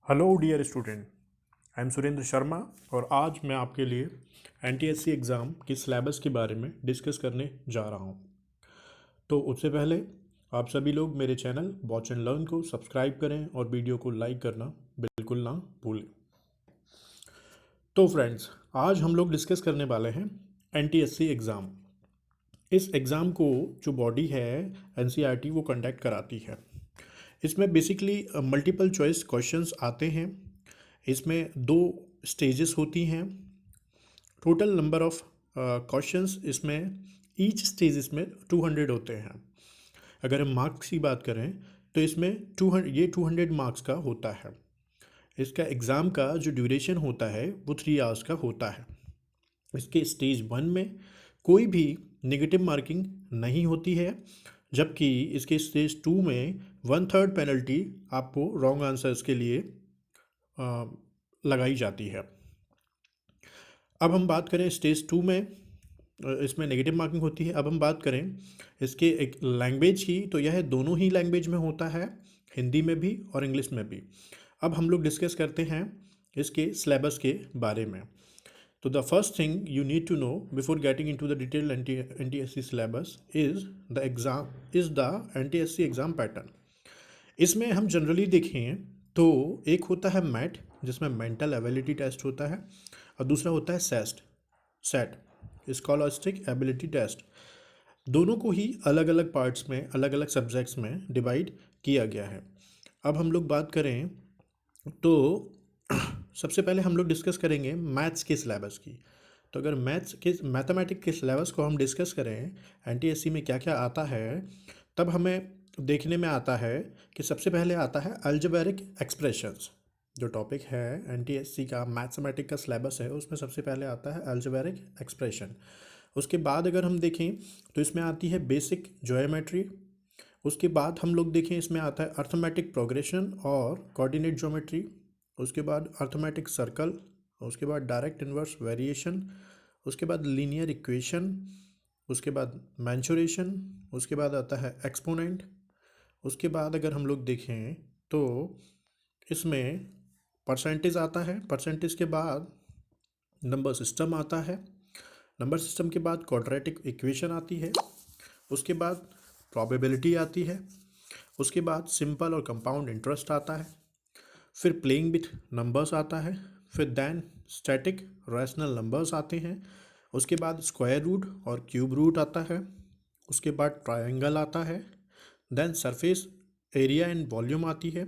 Hello dear student, I am Surendra Sharma और आज मैं आपके लिए एनटीएससी एग्ज़ाम के सिलेबस के बारे में डिस्कस करने जा रहा हूं। तो उससे पहले आप सभी लोग मेरे चैनल वॉच एंड लर्न को सब्सक्राइब करें और वीडियो को लाइक करना बिल्कुल ना भूलें। तो फ्रेंड्स, आज हम लोग डिस्कस करने वाले हैं एनटीएससी एग्ज़ाम। इस एग्ज़ाम को जो बॉडी है एनसीईआरटी वो कंडक्ट कराती है। इसमें बेसिकली मल्टीपल चॉइस क्वेश्चंस आते हैं। इसमें दो स्टेजेस होती हैं। टोटल नंबर ऑफ क्वेश्चंस इसमें ईच स्टेज इसमें 200 होते हैं। अगर हम मार्क्स की बात करें तो इसमें 200 मार्क्स का होता है। इसका एग्ज़ाम का जो ड्यूरेशन होता है वो 3 आवर्स का होता है। इसके स्टेज 1 में कोई भी नेगेटिव मार्किंग नहीं होती है, जबकि इसके स्टेज 2 में 1/3 पेनल्टी आपको रॉन्ग आंसर्स के लिए लगाई जाती है। अब हम बात करें स्टेज 2 में इसमें नेगेटिव मार्किंग होती है। अब हम बात करें इसके एक लैंग्वेज की, तो यह दोनों ही लैंग्वेज में होता है, हिंदी में भी और इंग्लिश में भी। अब हम लोग डिस्कस करते हैं इसके सिलेबस के बारे में। तो the first thing you need to know before getting into the detailed NTSC syllabus is the NTSC exam pattern. इसमें हम जनरली देखें तो एक होता है मैट, जिसमें मेंटल एबिलिटी टेस्ट होता है, और दूसरा होता है सेट स्कॉलास्टिक एबिलिटी टेस्ट। दोनों को ही अलग अलग पार्ट्स में, अलग अलग सब्जेक्ट्स में डिवाइड किया गया है। अब हम लोग बात करें तो सबसे पहले हम लोग डिस्कस करेंगे मैथ्स के सिलेबस की। तो अगर मैथमेटिक्स के सिलेबस को हम डिस्कस करें एनटीएससी में क्या क्या आता है, तब हमें देखने में आता है कि सबसे पहले आता है अलजेब्रिक एक्सप्रेशंस। जो टॉपिक है एनटीएससी का मैथमेटिक्स का सिलेबस है, उसमें सबसे पहले आता है अलजेब्रिक एक्सप्रेशन। उसके बाद अगर हम देखें तो इसमें आती है बेसिक ज्योमेट्री। उसके बाद हम लोग देखें इसमें आता है अर्थमेटिक प्रोग्रेशन और कोऑर्डिनेट ज्योमेट्री। उसके बाद अर्थमेटिक सर्कल। उसके बाद डायरेक्ट इन्वर्स वेरिएशन। उसके बाद लीनियर इक्वेशन। उसके बाद मैंचुरेशन। उसके बाद आता है एक्सपोनेंट। उसके बाद अगर हम लोग देखें तो इसमें परसेंटेज आता है। परसेंटेज के बाद नंबर सिस्टम आता है। नंबर सिस्टम के बाद क्वाड्रेटिक इक्वेशन आती है। उसके बाद प्रोबेबिलिटी आती है। उसके बाद सिंपल और कंपाउंड इंटरेस्ट आता है। फिर प्लेइंग विथ नंबर्स आता है। फिर देन स्टैटिक रैशनल नंबर्स आते हैं। उसके बाद स्क्वायर रूट और क्यूब रूट आता है। उसके बाद ट्रायंगल आता है। Then surface area and volume आती है।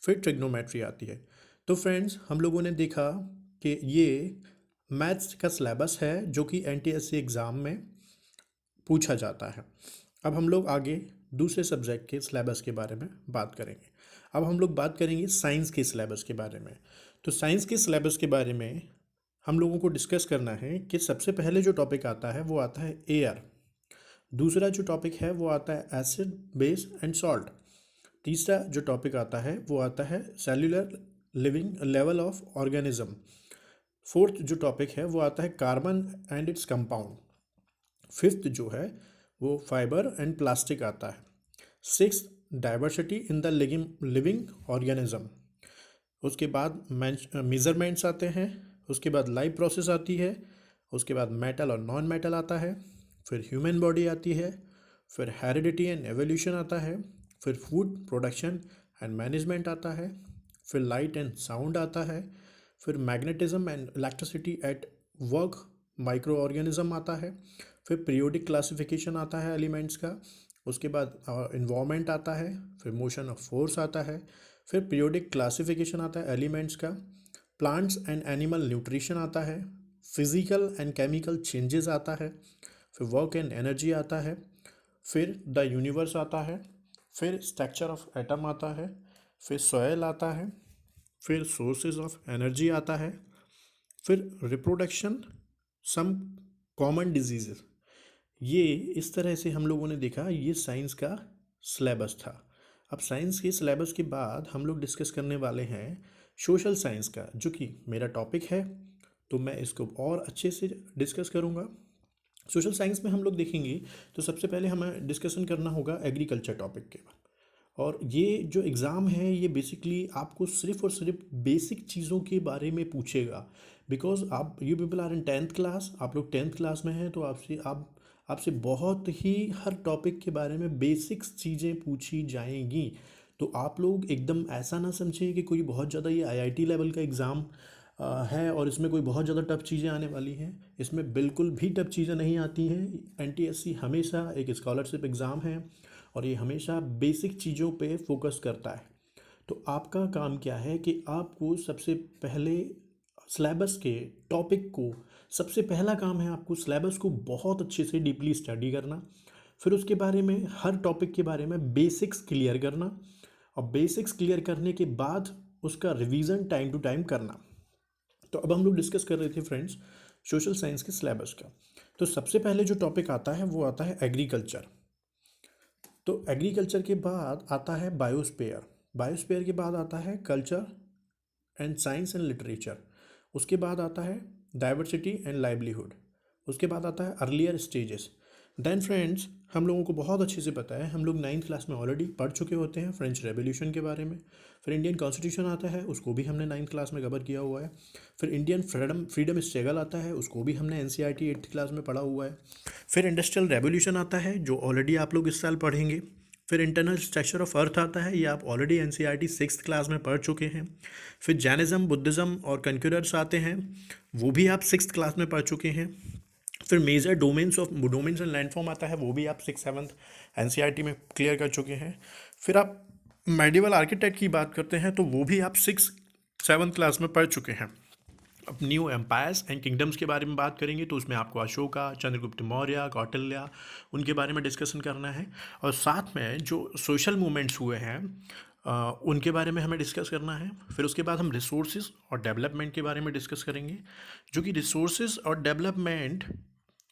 फिर ट्रिग्नोमेट्री आती है। तो फ्रेंड्स, हम लोगों ने देखा कि ये मैथ्स का सिलेबस है जो कि एनटीएससी एग्ज़ाम में पूछा जाता है। अब हम लोग आगे दूसरे सब्जेक्ट के सिलेबस के बारे में बात करेंगे। अब हम लोग बात करेंगे साइंस के सिलेबस के बारे में। तो साइंस के सिलेबस के बारे में हम लोगों को डिस्कस करना है कि सबसे पहले जो टॉपिक आता है वो आता है एयर। दूसरा जो टॉपिक है वो आता है एसिड, बेस एंड सॉल्ट। तीसरा जो टॉपिक आता है वो आता है cellular living level of organism. Fourth जो टॉपिक है वो आता है carbon and its compound. Fifth जो है वो फाइबर एंड प्लास्टिक आता है। Six diversity in the living organism. उसके बाद मेजरमेंट्स आते हैं। उसके बाद लाइफ प्रोसेस आती है। उसके बाद मेटल और नॉन मेटल आता है। फिर ह्यूमन बॉडी आती है। फिर हेरिडिटी एंड एवोल्यूशन आता है। फिर फूड प्रोडक्शन एंड मैनेजमेंट आता है। फिर लाइट एंड साउंड आता है। फिर magnetism and electricity at work micro organism आता है। फिर पीरियोडिक क्लासिफिकेशन आता है एलिमेंट्स का। उसके बाद इन्वायरमेंट आता है। फिर मोशन ऑफ फोर्स आता है। फिर पीरियोडिक क्लासिफिकेशन आता है एलिमेंट्स का। प्लांट्स एंड एनिमल न्यूट्रिशन आता है। फिजिकल एंड केमिकल चेंजेस आता है। फिर वर्क एंड एनर्जी आता है। फिर द यूनिवर्स आता है। फिर स्ट्रक्चर ऑफ एटम आता है। फिर सॉयल आता है। फिर सोर्सेज ऑफ एनर्जी आता है। फिर रिप्रोडक्शन, सम कॉमन डिजीज़। ये इस तरह से हम लोगों ने देखा, ये साइंस का सिलेबस था। अब साइंस के सिलेबस के बाद हम लोग डिस्कस करने वाले हैं सोशल साइंस का, जो कि मेरा टॉपिक है, तो मैं इसको और अच्छे से डिस्कस करूँगा। सोशल साइंस में हम लोग देखेंगे तो सबसे पहले हमें डिस्कशन करना होगा एग्रीकल्चर टॉपिक के बाद। और ये जो एग्ज़ाम है ये बेसिकली आपको सिर्फ़ और सिर्फ बेसिक चीज़ों के बारे में पूछेगा। बिकॉज़ आप you people are in 10th class, आप लोग 10th क्लास में हैं, तो आपसे बहुत ही हर टॉपिक के बारे में बेसिक्स चीज़ें पूछी जाएँगी। तो आप लोग एकदम ऐसा ना समझें कि कोई बहुत ज़्यादा ये आईआईटी लेवल का एग्ज़ाम है और इसमें कोई बहुत ज़्यादा टफ चीज़ें आने वाली हैं। इसमें बिल्कुल भी टफ चीज़ें नहीं आती हैं। एनटीएससी हमेशा एक स्कॉलरशिप एग्ज़ाम है और ये हमेशा बेसिक चीज़ों पे फोकस करता है। तो आपका काम क्या है कि आपको सबसे पहले सिलेबस के टॉपिक को, सबसे पहला काम है आपको सिलेबस को बहुत अच्छे से डीपली स्टडी करना। फिर उसके बारे में हर टॉपिक के बारे में बेसिक्स क्लियर करना और बेसिक्स क्लियर करने के बाद उसका रिवीजन टाइम टू टाइम करना। तो अब हम लोग डिस्कस कर रहे थे फ्रेंड्स सोशल साइंस के सिलेबस का। तो सबसे पहले जो टॉपिक आता है वो आता है एग्रीकल्चर। तो एग्रीकल्चर के बाद आता है बायोस्फीयर। बायोस्फीयर के बाद आता है culture and science and literature. उसके बाद आता है डाइवर्सिटी एंड लाइवलीहुड। उसके बाद आता है अर्लियर स्टेजेस। देन फ्रेंड्स, हम लोगों को बहुत अच्छे से पता है, हम लोग 9th क्लास में ऑलरेडी पढ़ चुके होते हैं फ्रेंच रेवोल्यूशन के बारे में। फिर इंडियन कॉन्स्टिट्यूशन आता है, उसको भी हमने 9th क्लास में कवर किया हुआ है। फिर इंडियन फ्रीडम स्ट्रगल आता है, उसको भी हमने एनसीईआरटी 8th क्लास में पढ़ा हुआ है। फिर इंडस्ट्रियल रेवोल्यूशन आता है, जो ऑलरेडी आप लोग इस साल पढ़ेंगे। फिर इंटरनल स्ट्रक्चर ऑफ अर्थ आता है, ये आप ऑलरेडी एनसीईआरटी 6th क्लास में पढ़ चुके हैं। फिर जैनिज़्म, बुद्धिज़्म और कन्क्यूरर्स आते हैं, वो भी आप 6th क्लास में पढ़ चुके हैं। फिर मेजर डोमेन्स एंड लैंडफॉर्म आता है, वो भी आप 6th 7th एनसीईआरटी में क्लियर कर चुके हैं। फिर आप मेडिवल आर्किटेक्ट की बात करते हैं, तो वो भी आप 6th 7th क्लास में पढ़ चुके हैं। अब न्यू एम्पायर्स एंड किंगडम्स के बारे में बात करेंगे, तो उसमें आपको अशोका, चंद्रगुप्त मौर्य, कौटिल्य, उनके बारे में डिस्कशन करना है। और साथ में जो सोशल मूवमेंट्स हुए हैं उनके बारे में हमें डिस्कस करना है। फिर उसके बाद हम रिसोर्सेज और डेवलपमेंट के बारे में डिस्कस करेंगे, जो कि रिसोर्सेज और डेवलपमेंट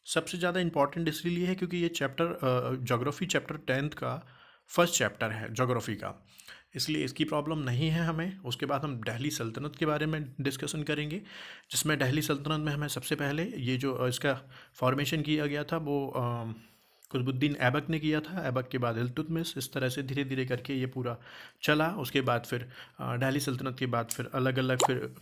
सबसे ज़्यादा इंपॉर्टेंट इसलिए है क्योंकि ये चैप्टर जोग्राफ़ी चैप्टर 10th का फर्स्ट चैप्टर है जोग्राफ़ी का, इसलिए इसकी प्रॉब्लम नहीं है हमें। उसके बाद हम दिल्ली सल्तनत के बारे में डिस्कशन करेंगे, जिसमें दिल्ली सल्तनत में हमें सबसे पहले ये जो इसका फॉर्मेशन किया गया था वो कुतुबुद्दीन ऐबक ने किया था। ऐबक के बाद इल्तुतमिश, इस तरह से धीरे धीरे करके ये पूरा चला। उसके बाद फिर दिल्ली सल्तनत के बाद फिर अलग अलग फिर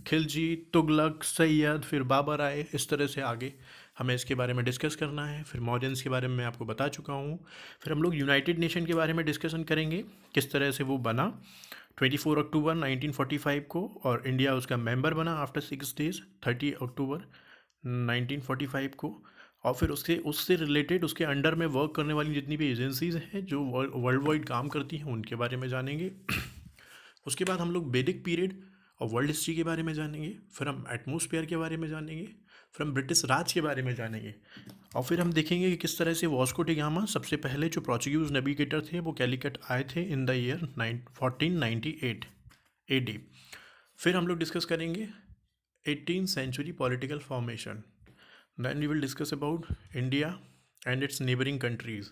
खिलजी, तुगलक, सैयद, फिर बाबर आए। इस तरह से आगे हमें इसके बारे में डिस्कस करना है। फिर मॉडर्न्स के बारे में मैं आपको बता चुका हूँ। फिर हम लोग यूनाइटेड नेशन के बारे में डिस्कशन करेंगे, किस तरह से वो बना 24 अक्टूबर 1945 को, और इंडिया उसका मेंबर बना आफ्टर 6 डेज 30 अक्टूबर 1945 को। और फिर उससे उससे रिलेटेड उसके अंडर में वर्क करने वाली जितनी भी एजेंसीज़ हैं जो वर्ल्ड वाइड काम करती हैं, उनके बारे में जानेंगे। उसके बाद हम लोग वैदिक पीरियड और वर्ल्ड हिस्ट्री के बारे में जानेंगे। फिर हम एटमॉस्फेयर के बारे में जानेंगे। फिर हम ब्रिटिश राज के बारे में जानेंगे। और फिर हम देखेंगे कि किस तरह से वास्को डी गामा, सबसे पहले जो पोर्चुगीज नेविगेटर थे, वो कैलिकट आए थे इन द ईयर 1498 AD। फिर हम लोग डिस्कस करेंगे 18th century political formation. Then we will discuss about India and its neighbouring countries.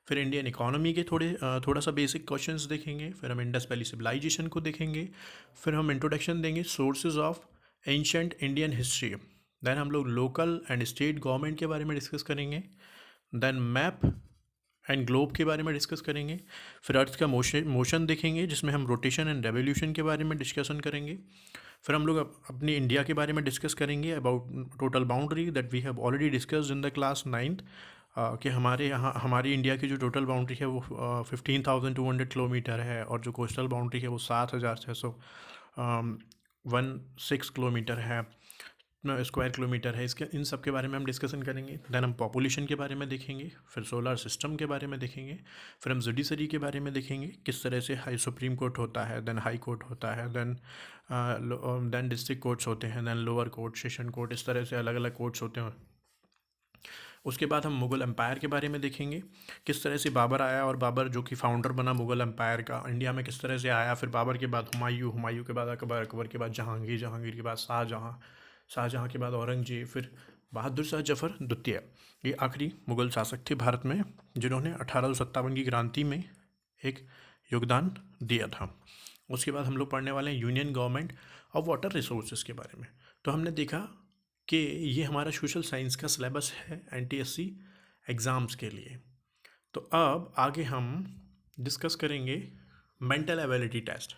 फिर इंडियन इकोनॉमी के थोड़ा सा बेसिक क्वेश्चंस देखेंगे। फिर हम इंडस वैली सिविलाइजेशन को देखेंगे। फिर हम इंट्रोडक्शन देंगे sources of ancient Indian history. Then हम लोग लोकल एंड स्टेट गवर्नमेंट के बारे में डिस्कस करेंगे। देन मैप एंड ग्लोब के बारे में डिस्कस करेंगे। फिर अर्थ का मोशन देखेंगे, जिसमें हम रोटेशन एंड रेवोल्यूशन के बारे में डिस्कशन करेंगे। फिर हम लोग अपनी इंडिया के बारे में डिस्कस करेंगे about total boundary that we have already discussed in the class 9th, कि हमारे यहाँ हमारी इंडिया की जो टोटल बाउंड्री है वो 15,200 किलोमीटर है, और जो कोस्टल बाउंड्री है वो 7,616 किलोमीटर है, स्क्वायर किलोमीटर है। इसके इन सब के बारे में हम डिस्कशन करेंगे। देन हम पॉपुलेशन के बारे में देखेंगे। फिर सोलर सिस्टम के बारे में देखेंगे। फिर हम जुडिशरी के बारे में देखेंगे, किस तरह से सुप्रीम कोर्ट होता है, देन हाई कोर्ट होता है, देन डिस्ट्रिक्ट कोर्ट्स होते हैं, then lower court, session court, इस तरह से अलग अलग कोर्ट्स होते हैं। उसके बाद हम मुग़ल एम्पायर के बारे में देखेंगे, किस तरह से बाबर आया, और बाबर जो कि फाउंडर बना मुग़ल एम्पायर का, इंडिया में किस तरह से आया। फिर बाबर के बाद हुमायूं, हुमायूं के बाद अकबर, अकबर के बाद जहांगीर, जहांगीर के बाद शाहजहाँ, शाहजहाँ के बाद औरंगजेब, फिर बहादुर शाह जफ़र द्वितीय। ये आखिरी मुग़ल शासक थे भारत में, जिन्होंने 1857 की क्रांति में एक योगदान दिया था। उसके बाद हम लोग पढ़ने वाले हैं यूनियन गवर्नमेंट और वाटर रिसोर्सेज के बारे में। तो हमने देखा कि ये हमारा सोशल साइंस का सिलेबस है एनटीएससी एग्ज़ाम्स के लिए। तो अब आगे हम डिस्कस करेंगे mental ability test.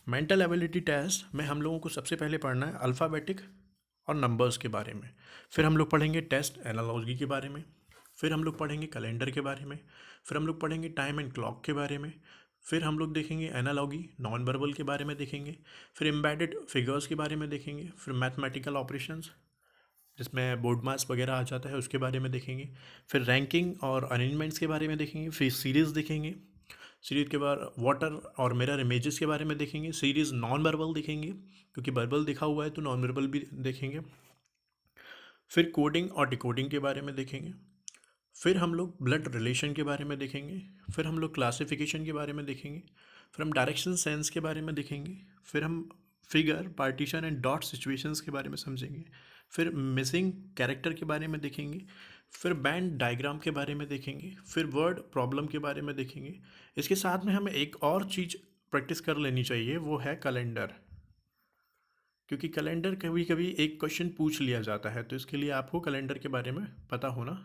Mental ability test में हम लोगों को सबसे पहले पढ़ना है अल्फ़ाबेटिक और नंबर्स के बारे में। फिर हम लोग पढ़ेंगे टेस्ट एनालॉजी के बारे में। फिर हम लोग पढ़ेंगे कैलेंडर के बारे में। फिर हम लोग पढ़ेंगे टाइम एंड क्लॉक के बारे में। फिर हम लोग देखेंगे एनालॉजी नॉन वर्बल के बारे में देखेंगे। फिर एम्बेडेड फिगर्स के बारे में देखेंगे। फिर मैथमेटिकल ऑपरेशंस जिसमें बोर्ड मास वगैरह आ जाता है उसके बारे में देखेंगे। फिर रैंकिंग और अरेंजमेंट्स के बारे में देखेंगे। फिर सीरीज़ देखेंगे। सीरीज़ के बाद वाटर और मिरर इमेजेस के बारे में देखेंगे। सीरीज़ नॉन वर्बल देखेंगे क्योंकि वर्बल दिखा हुआ है तो नॉन वर्बल भी देखेंगे। फिर कोडिंग और डिकोडिंग के बारे में देखेंगे। फिर हम लोग ब्लड रिलेशन के बारे में देखेंगे। फिर हम लोग क्लासिफिकेशन के बारे में देखेंगे। फिर हम डायरेक्शन सेंस के बारे में देखेंगे। फिर हम figure partition and dot situations के बारे में समझेंगे। फिर मिसिंग कैरेक्टर के बारे में देखेंगे। फिर बैंड डायग्राम के बारे में देखेंगे। फिर वर्ड प्रॉब्लम के बारे में देखेंगे। इसके साथ में हमें एक और चीज़ प्रैक्टिस कर लेनी चाहिए, वो है कैलेंडर, क्योंकि कैलेंडर कभी कभी एक क्वेश्चन पूछ लिया जाता है, तो इसके लिए आपको कैलेंडर के बारे में पता होना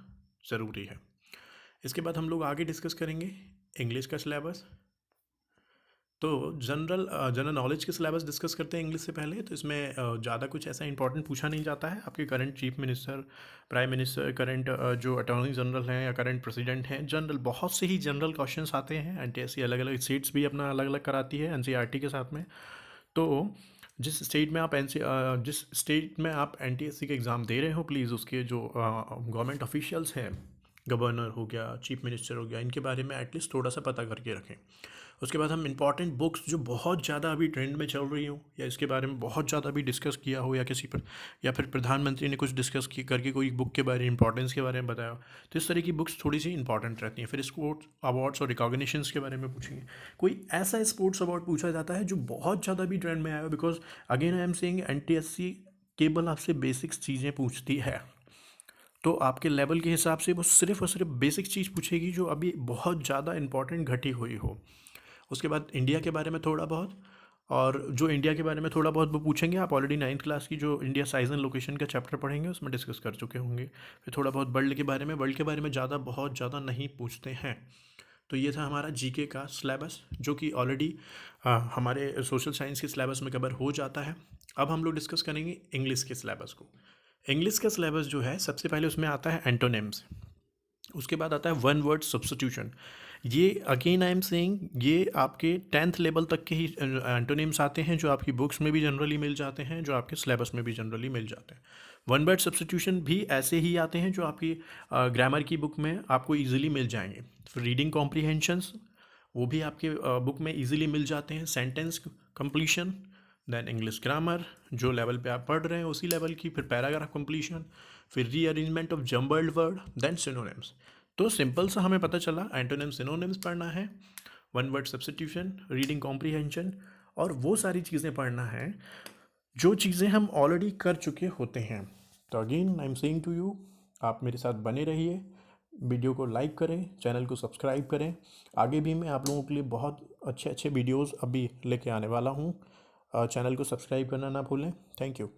ज़रूरी है। इसके बाद हम लोग आगे डिस्कस करेंगे इंग्लिश का सिलेबस। तो जनरल नॉलेज के सिलेबस डिस्कस करते हैं इंग्लिश से पहले। तो इसमें ज़्यादा कुछ ऐसा इंपॉर्टेंट पूछा नहीं जाता है। आपके current chief minister, prime minister, current जो अटॉर्नी जनरल हैं या करंट प्रेसिडेंट हैं, जनरल बहुत से ही जनरल क्वेश्चंस आते हैं। एनटीएससी अलग अलग स्टेट्स भी अपना अलग अलग कराती है एनसीईआरटी के साथ में। तो जिस स्टेट में आप एनटीएससी के एग्ज़ाम दे रहे हो, प्लीज़ उसके जो गवर्नमेंट ऑफिशियल्स हैं, गवर्नर हो गया, चीफ मिनिस्टर हो गया, इनके बारे में एटलीस्ट थोड़ा सा पता करके रखें। उसके बाद हम इंपॉर्टेंट बुक्स जो बहुत ज़्यादा अभी ट्रेंड में चल रही हो या इसके बारे में बहुत ज़्यादा अभी डिस्कस किया हो, या किसी पर या फिर प्रधानमंत्री ने कुछ डिस्कस की करके कोई बुक के बारे में इंपॉर्टेंस के बारे में बताया हो, तो इस तरह की बुक्स थोड़ी सी इंपॉर्टेंट रहती हैं। फिर स्पोर्ट्स अवार्ड्स और रिकॉग्निशंस के बारे में पूछेंगे। कोई ऐसा स्पोर्ट्स अवार्ड पूछा जाता है जो बहुत ज़्यादा भी ट्रेंड में आया हो, because again I am saying NTSC केवल आपसे बेसिक्स चीज़ें पूछती है। तो आपके लेवल के हिसाब से वो सिर्फ और सिर्फ बेसिक चीज़ पूछेगी जो अभी बहुत ज़्यादा इंपॉर्टेंट घटी हुई हो। उसके बाद इंडिया के बारे में थोड़ा बहुत, और जो इंडिया के बारे में थोड़ा बहुत वो पूछेंगे, आप ऑलरेडी 9th क्लास की जो इंडिया साइज एंड लोकेशन का चैप्टर पढ़ेंगे उसमें डिस्कस कर चुके होंगे। फिर थोड़ा बहुत वर्ल्ड के बारे में ज़्यादा बहुत ज़्यादा नहीं पूछते हैं। तो ये था हमारा जीके का सिलेबस, जो कि ऑलरेडी हमारे सोशल साइंस के सिलेबस में कवर हो जाता है। अब हम लोग डिस्कस करेंगे इंग्लिश के सिलेबस को। इंग्लिश का सिलेबस जो है, सबसे पहले उसमें आता है एंटोनिम्स, उसके बाद आता है वन वर्ड सब्स्टिट्यूशन। ये अगेन आई एम सेइंग ये आपके 10th लेवल तक के ही एंटोनिम्स आते हैं, जो आपकी बुक्स में भी जनरली मिल जाते हैं, जो आपके सिलेबस में भी जनरली मिल जाते हैं। वन वर्ड सब्स्टिट्यूशन भी ऐसे ही आते हैं जो आपकी ग्रामर की बुक में आपको इजीली मिल जाएंगे। फिर रीडिंग कॉम्प्रीहेंशंस, वो भी आपके बुक में इजीली मिल जाते हैं। Sentence completion, then English grammar जो लेवल पे आप पढ़ रहे हैं उसी लेवल की, फिर पैराग्राफ कंप्लीशन, फिर rearrangement of jumbled word, then synonyms. तो सिंपल सा हमें पता चला एंटोनिम्स सिनोनिम्स पढ़ना है, one word substitution, reading comprehension, और वो सारी चीज़ें पढ़ना है जो चीज़ें हम ऑलरेडी कर चुके होते हैं। तो again I am saying to you, आप मेरे साथ बने रहिए, वीडियो को लाइक करें, चैनल को सब्सक्राइब करें। आगे भी मैं आप लोगों के लिए बहुत अच्छे अच्छे वीडियोस अभी लेके आने वाला हूँ। चैनल को सब्सक्राइब करना ना भूलें। Thank you.